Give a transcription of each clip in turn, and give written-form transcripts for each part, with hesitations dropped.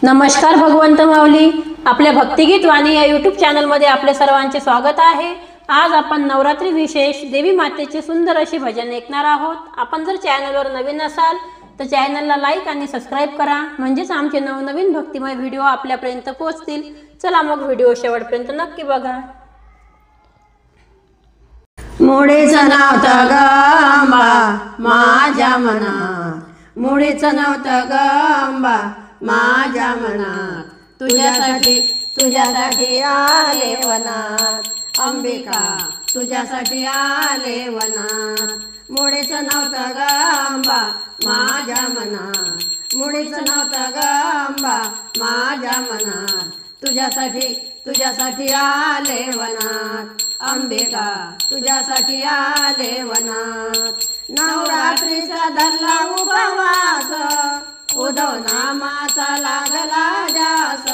नमस्कार भगवंत माऊली, आपल्या भक्तिगीत वाणी या यूट्यूब चॅनलमध्ये आपले सर्वांचे स्वागत आहे। आज आपण नवरात्री विशेष देवी मातेचे सुंदर असे भजन ऐकणार आहोत। आपण जर चॅनलवर नवीन असाल तर चॅनलला लाईक आणि सबस्क्राइब करा, म्हणजेच आमचे नवनवीन भक्तिमय व्हिडिओ आपल्यापर्यंत पोहोचतील। चला मग व्हिडिओ शेवटपर्यंत नक्की बघा। मुळीचं नव्हतं ग अंबा माझ्या मनात, मुळीचं नव्हतं ग अंबा माझ्या मनात, तुझ्यासाठी आले वनात अंबिका, तुझ्यासाठी आले वनात। मुळीचं नव्हतं ग अंबा माझ्या मनात, मुळीचं नव्हतं ग अंबा माझ्या मनात, तुझ्यासाठी आले वनात अंबिका, तुझ्यासाठी आले वनात। नवरात्रीचा धरला उपवास, उद्धव नामाचा लागला ध्यास।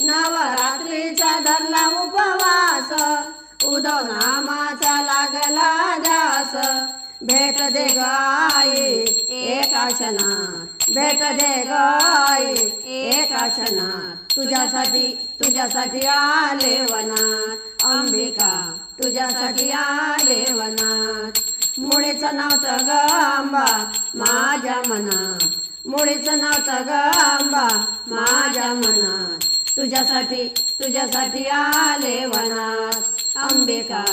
नवरात्रीचा धरला उपवास, उद्धव नामाचा लागला ध्यास। भेट दे ग आई एका क्षणात, भेट दे ग आई एका क्षणात, तुझ्यासाठी आले वनात अंबिका, तुझ्यासाठी आले वनात। मुळीचं नव्हतं ग अंबा माझ्या मनात, मुळीचं नव्हतं ग अंबा माझ्या मनात, तुझ्यासाठी आले वनात अंबिका,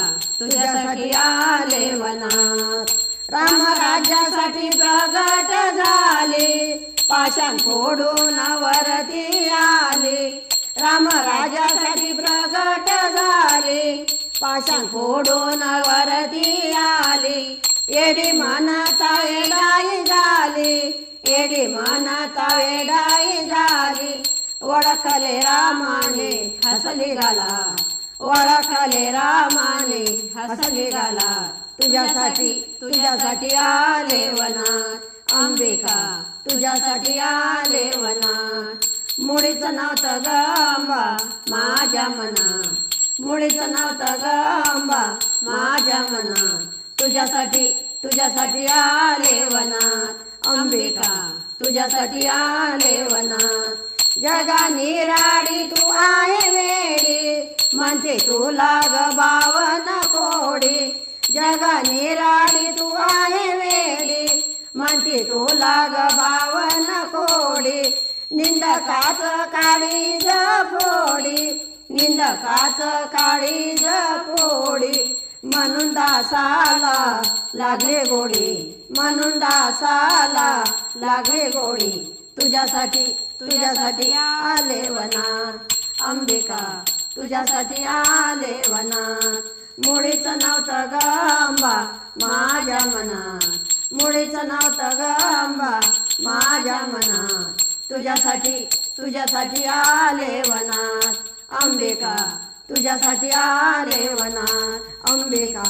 तुझ्यासाठी आले वनात। राम राज्यासाठी प्रगट झाली, पाषाण फोडून वरती आली। राम राज्यासाठी प्रगट झाली, पाषाण फोडून वरती आली। येडी मनाता वेडाई झाली, येडी मनाता वेडाई झाली। ओळखले रामाने हसली गाला, ओळखले रामाने हसली गाला। तुझ्यासाठी आले वनात अंबिका, तुझ्यासाठी आले वनात। मुळीचं नव्हतं ग अंबा माझ्या मनात, मुळीचं नव्हतं ग अंबा माझ्या मनात, तुझ्यासाठी आले वनात अंबिका, तुझ्यासाठी आले वनात। जगा निराडी तू आहे वेडी, म्हणते तुला ग बावन कोडी। जगा निराडी तू आहे वेडी, म्हणते तुला ग बावन कोडी। निंदकाच काळीज फोडी, निंदकाच काळीज फोडी। म्हणून दासाला लागले गोडी, म्हणून दासाला लागले गोडी। तुझ्यासाठी आले वनात अंबिका, तुझ्यासाठी आले वनात। मुळीचं नव्हतं ग अंबा माझ्या मनात, मुळीचं नव्हतं ग अंबा माझ्या मनात, तुझ्यासाठी आले वनात अंबिका, तुझ्यासाठी आले वनात अंबिका,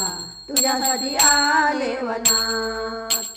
तुझ्यासाठी आले वनात।